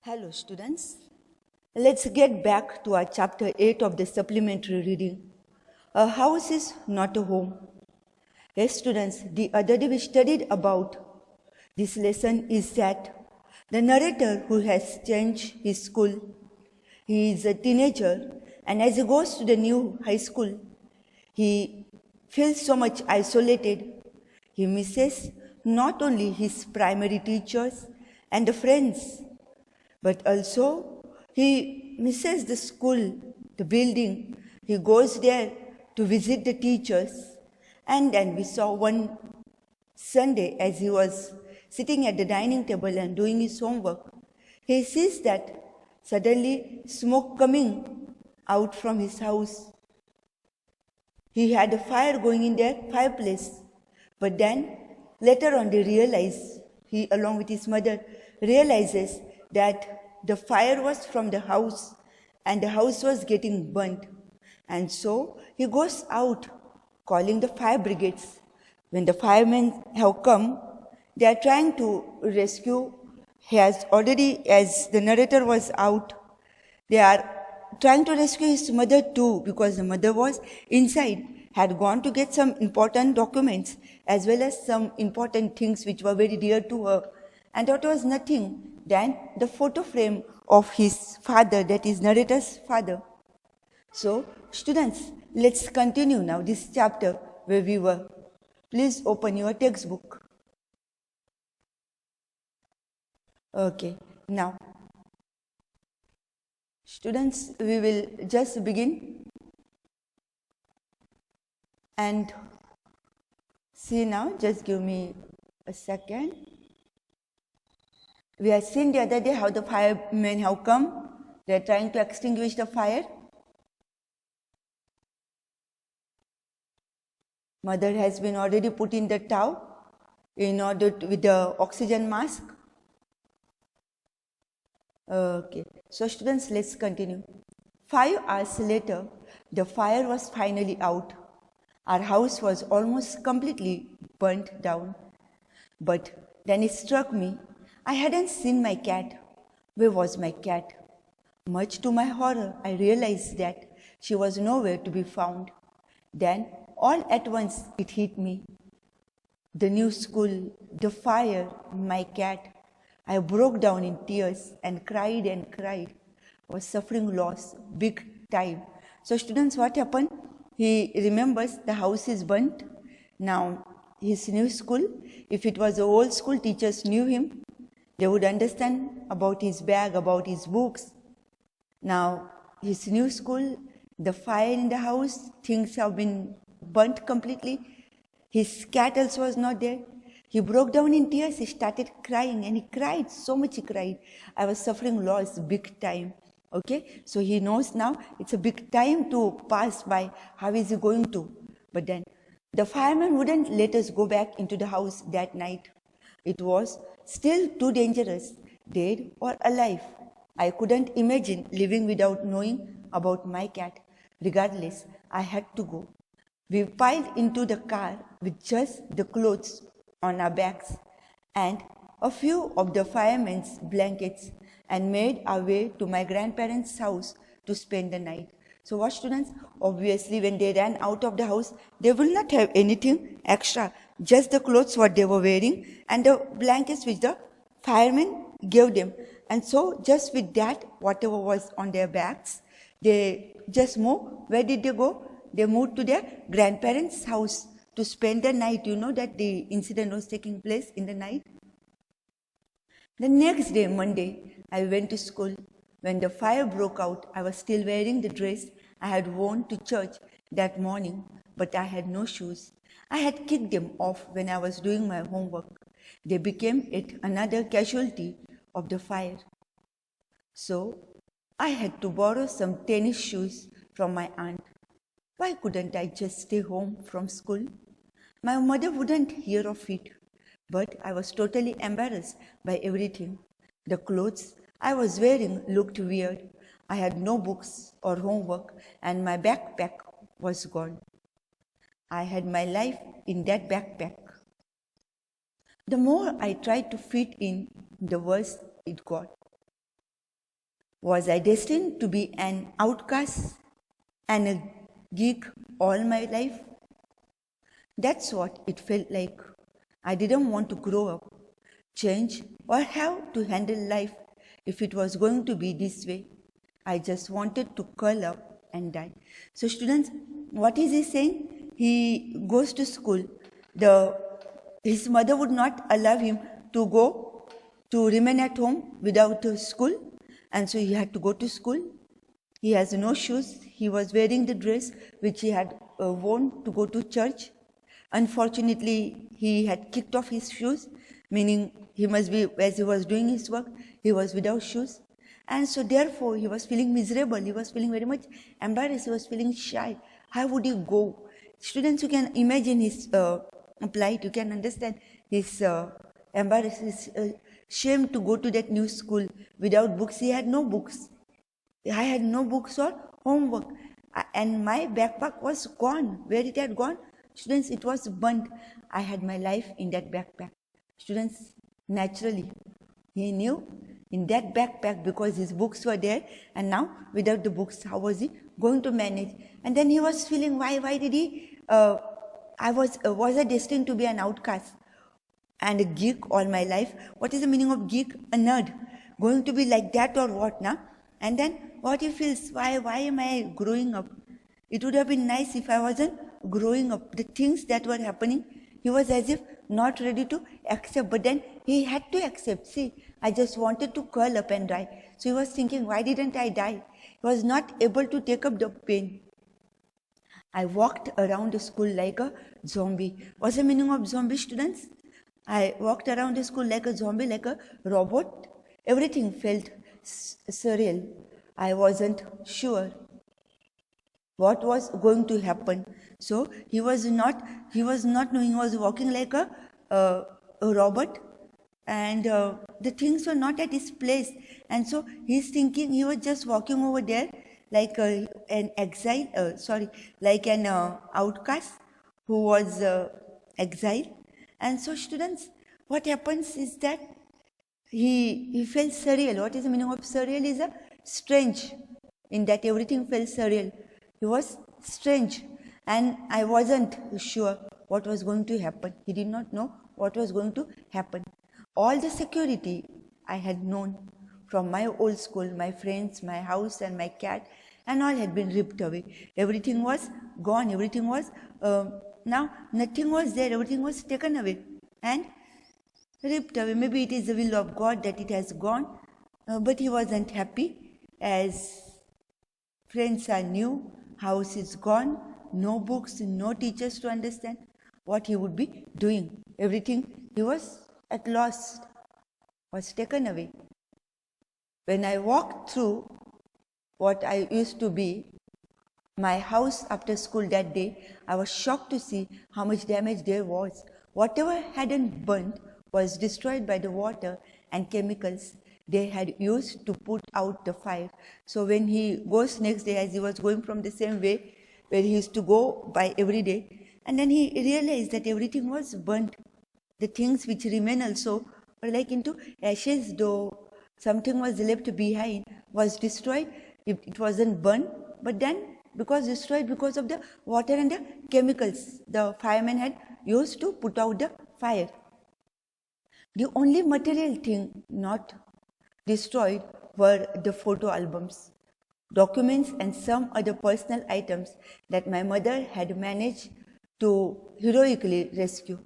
Hello students, let's get back to our chapter 8 of the supplementary reading. A house is not a home. Yes students, the other day we studied about this lesson is that the narrator who has changed his school, he is a teenager, and as he goes to the new high school, he feels so much isolated. He misses not only his primary teachers and the friends, but also he misses the school, the building. He goes there to visit the teachers. And then we saw one Sunday as he was sitting at the dining table and doing his homework, he sees that suddenly smoke coming out from his house. He had a fire going in their fireplace. But then later on they realize, he along with his mother realizes that the fire was from the house and the house was getting burnt. And so he goes out calling the fire brigades. When the firemen have come, they are trying to rescue. He has already, as the narrator was out, they are trying to rescue his mother too, because the mother was inside, had gone to get some important documents as well as some important things which were very dear to her. And that was nothing than the photo frame of his father, that is narrator's father. So students, let's continue now this chapter where we were. Please open your textbook. Okay, now students, we will just begin and see now. Just give me a second. We have seen the other day how the firemen have come. They are trying to extinguish the fire. Mother has been already put in the towel in order to, with the oxygen mask. Okay, so students, let's continue. 5 hours later, the fire was finally out. Our house was almost completely burnt down. But then it struck me, I hadn't seen my cat. Where was my cat? Much to my horror, I realized that she was nowhere to be found. Then, all at once, it hit me. The new school, the fire, my cat. I broke down in tears and cried and cried. I was suffering loss, big time. So students, what happened? He remembers the house is burnt. Now, his new school, if it was an old school, teachers knew him. They would understand about his bag, about his books. Now, his new school, the fire in the house, things have been burnt completely. His cat also was not there. He broke down in tears. He started crying and he cried. So much he cried. I was suffering loss big time. Okay. So he knows now it's a big time to pass by. How is he going to? But then the fireman wouldn't let us go back into the house that night. It was still too dangerous, dead or alive. I couldn't imagine living without knowing about my cat. Regardless, I had to go. We piled into the car with just the clothes on our backs and a few of the firemen's blankets and made our way to my grandparents' house to spend the night. So what students? Obviously, when they ran out of the house, they will not have anything extra, just the clothes what they were wearing and the blankets which the firemen gave them. And so just with that, whatever was on their backs, they just moved. Where did they go? They moved to their grandparents' house to spend the night. You know that the incident was taking place in the night. The next day, Monday, I went to school. When the fire broke out, I was still wearing the dress I had worn to church that morning, but I had no shoes. I had kicked them off when I was doing my homework. They became yet another casualty of the fire. So, I had to borrow some tennis shoes from my aunt. Why couldn't I just stay home from school? My mother wouldn't hear of it, but I was totally embarrassed by everything. The clothes I was wearing looked weird. I had no books or homework, and my backpack was gone. I had my life in that backpack. The more I tried to fit in, the worse it got. Was I destined to be an outcast and a geek all my life? That's what it felt like. I didn't want to grow up, change, or have to handle life if it was going to be this way. I just wanted to curl up and die. So students, what is he saying? He goes to school. His mother would not allow him to remain at home without school, and so he had to go to school. He has no shoes. He was wearing the dress which he had worn to go to church. Unfortunately, he had kicked off his shoes, meaning he must be, as he was doing his work, he was without shoes. And so therefore, he was feeling miserable. He was feeling very much embarrassed. He was feeling shy. How would he go? Students, you can imagine his plight. You can understand his embarrassed, his shame to go to that new school without books. He had no books. I had no books or homework. And my backpack was gone. Where it had gone? Students, it was burnt. I had my life in that backpack. Students, naturally, he knew in that backpack because his books were there, and now without the books, how was he going to manage? And then he was feeling, why did he, was I destined to be an outcast and a geek all my life? What is the meaning of geek? A nerd. Going to be like that or what now? And then what he feels, why am I growing up? It would have been nice if I wasn't growing up. The things that were happening, he was as if not ready to accept, but then he had to accept. See, I just wanted to curl up and die. So he was thinking, why didn't I die? He was not able to take up the pain. I walked around the school like a zombie. What's the meaning of zombie, students? I walked around the school like a zombie, like a robot. Everything felt surreal. I wasn't sure what was going to happen. So he was not knowing. He was walking like a robot, and the things were not at his place. And so he's thinking, he was just walking over there like an exile, like an outcast who was exiled. And so students, what happens is that he felt surreal. What is the meaning of surreal? Is a strange, in that everything felt surreal. He was strange, and I wasn't sure what was going to happen. He did not know what was going to happen. All the security I had known from my old school, my friends, my house and my cat, and all had been ripped away. Everything was gone. Everything was, now nothing was there. Everything was taken away and ripped away. Maybe it is the will of God that it has gone, but he wasn't happy, as friends are new, house is gone, no books, no teachers to understand what he would be doing. Everything, he was at loss, was taken away. When I walked through what I used to be my house after school that day, I was shocked to see how much damage there was. Whatever hadn't burnt was destroyed by the water and chemicals they had used to put out the fire. So when he goes next day, as he was going from the same way where he used to go by every day, and then he realized that everything was burnt. The things which remain also were like into ashes, though something was left behind, was destroyed. It wasn't burned, but then because destroyed because of the water and the chemicals the firemen had used to put out the fire. The only material thing not destroyed were the photo albums, documents and some other personal items that my mother had managed to heroically rescue.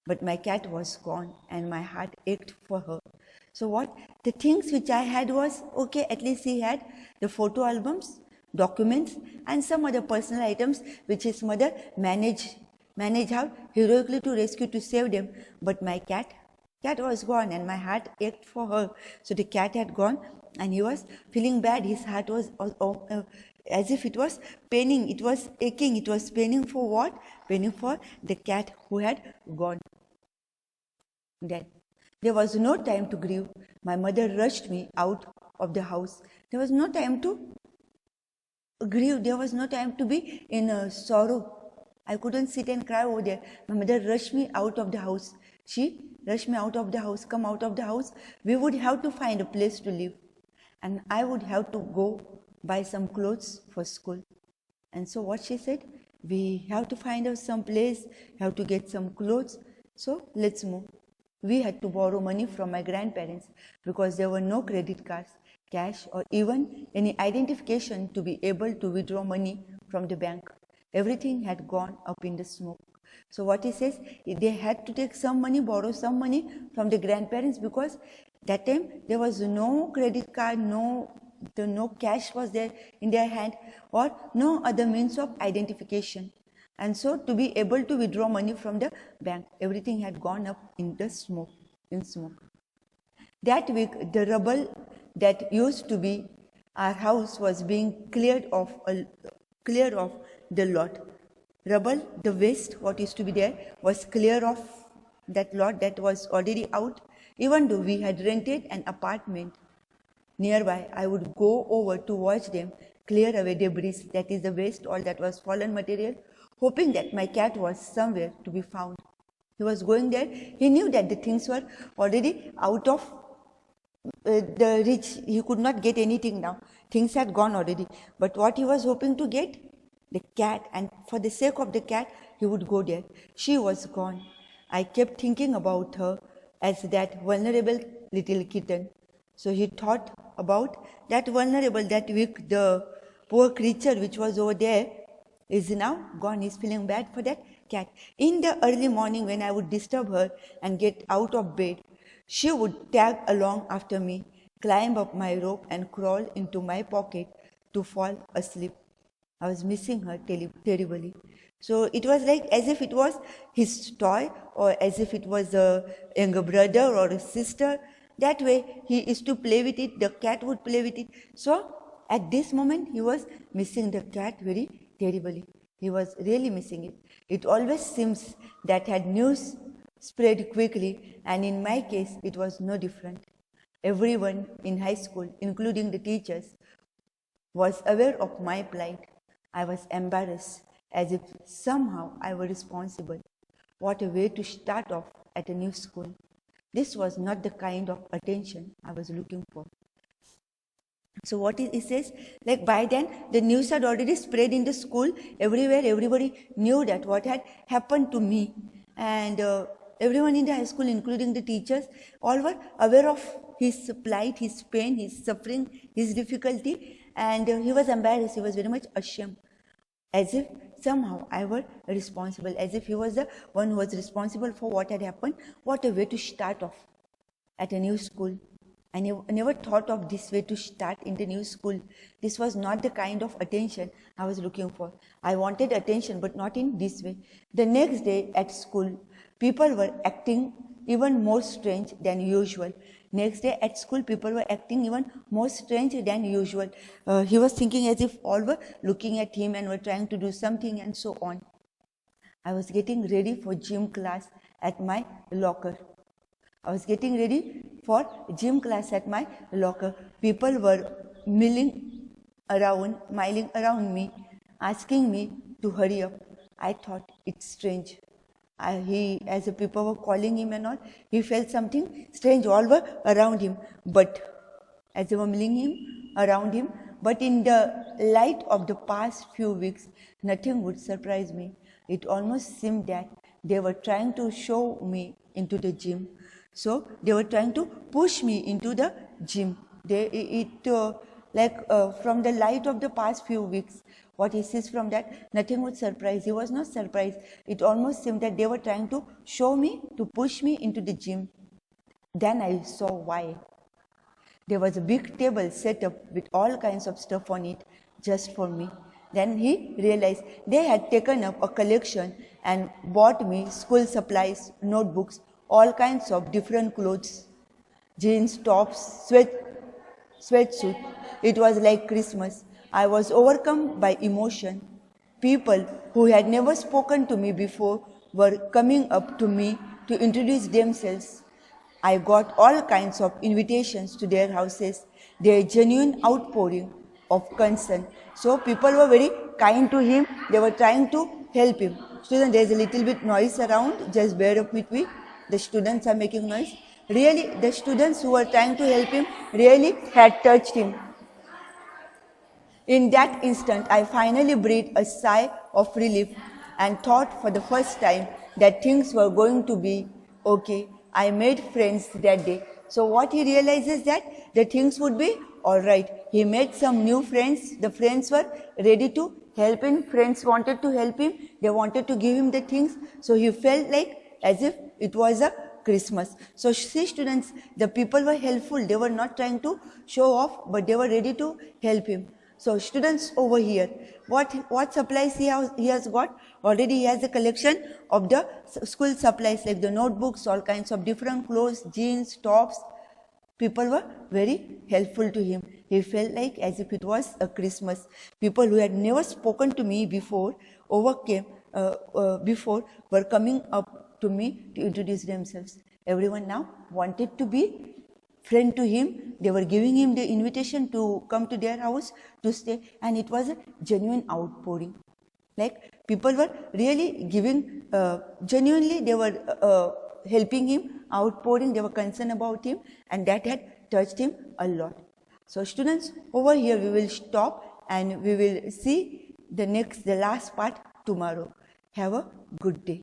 But my cat was gone and my heart ached for her. So what? The things which I had was, okay, at least he had the photo albums, documents and some other personal items which his mother managed how heroically to rescue, to save them. But my cat was gone and my heart ached for her. So the cat had gone and he was feeling bad. His heart was as if it was paining, it was aching, it was paining for what? Paining for the cat who had gone. Then there was no time to grieve. My mother rushed me out of the house. There was no time to grieve. There was no time to be in sorrow. I couldn't sit and cry over there. My mother rushed me out of the house. She rushed me out of the house. Come out of the house. We would have to find a place to live. and I would have to go buy some clothes for school. And so what she said, we have to find out some place, have to get some clothes, so let's move. We had to borrow money from my grandparents because there were no credit cards, cash, or even any identification to be able to withdraw money from the bank. Everything had gone up in the smoke. So what he says, they had to take some money, borrow some money from the grandparents because that time there was no credit card, no cash was there in their hand, or no other means of identification. And so to be able to withdraw money from the bank, everything had gone up in the smoke. That week, the rubble that used to be our house was being cleared off the lot. Rubble, the waste, what used to be there, was clear off that lot that was already out. Even though we had rented an apartment nearby, I would go over to watch them clear away debris, that is the waste, all that was fallen material, hoping that my cat was somewhere to be found. He was going there. He knew that the things were already out of the reach. He could not get anything now. Things had gone already. But what he was hoping to get? The cat. And for the sake of the cat, he would go there. She was gone. I kept thinking about her as that vulnerable little kitten. So he thought about that vulnerable, that weak, the poor creature which was over there is now gone. He's feeling bad for that cat. In the early morning when I would disturb her and get out of bed, she would tag along after me, climb up my rope and crawl into my pocket to fall asleep. I was missing her terribly. So it was like as if it was his toy, or as if it was a younger brother or a sister. That way he used to play with it, the cat would play with it. So at this moment he was missing the cat very terribly. He was really missing it. It always seems that had news spread quickly, and in my case it was no different. Everyone in high school, including the teachers, was aware of my plight. I was embarrassed, as if somehow I were responsible. What a way to start off at a new school. This was not the kind of attention I was looking for. So what it says, like by then the news had already spread in the school, everywhere, everybody knew that what had happened to me. And everyone in the high school, including the teachers, all were aware of his plight, his pain, his suffering, his difficulty. And he was embarrassed, he was very much ashamed. As if somehow I were responsible, as if he was the one who was responsible for what had happened. What a way to start off at a new school. I never thought of this way to start in the new school. This was not the kind of attention I was looking for. I wanted attention, but not in this way. The next day at school, people were acting even more strange than usual. Next day at school, people were acting even more strange than usual. He was thinking as if all were looking at him and were trying to do something and so on. I was getting ready for gym class at my locker. People were milling around me, asking me to hurry up. I thought it's strange. As the people were calling him and all, he felt something strange. All were around him, but as they were milling him around him, but in the light of the past few weeks, nothing would surprise me. It almost seemed that they were trying to show me into the gym. So they were trying to push me into the gym. From the light of the past few weeks, what he says from that, nothing would surprise. He was not surprised. It almost seemed that they were trying to show me, to push me into the gym. Then I saw why. There was a big table set up with all kinds of stuff on it just for me. Then he realized they had taken up a collection and bought me school supplies, notebooks, all kinds of different clothes, jeans, tops, sweatsuit. It was like Christmas. I was overcome by emotion. People who had never spoken to me before were coming up to me to introduce themselves. I got all kinds of invitations to their houses, their genuine outpouring of concern. So people were very kind to him. They were trying to help him. Students, there's a little bit noise around. Just bear up with me. The students are making noise. Really, the students who were trying to help him really had touched him. In that instant, I finally breathed a sigh of relief and thought for the first time that things were going to be okay. I made friends that day. So what he realizes that the things would be alright. He made some new friends. The friends were ready to help him. Friends wanted to help him. They wanted to give him the things. So he felt like as if it was a Christmas. So see students, the people were helpful. They were not trying to show off, but they were ready to help him. So students over here, what supplies he has got? Already he has a collection of the school supplies like the notebooks, all kinds of different clothes, jeans, tops. People were very helpful to him. He felt like as if it was a Christmas. People who had never spoken to me before were coming up to me to introduce themselves. Everyone now wanted to be friend to him. They were giving him the invitation to come to their house to stay, and it was a genuine outpouring. Like people were really giving, genuinely they were helping him, outpouring, they were concerned about him, and that had touched him a lot. So students, over here we will stop and we will see the last part tomorrow. Have a good day.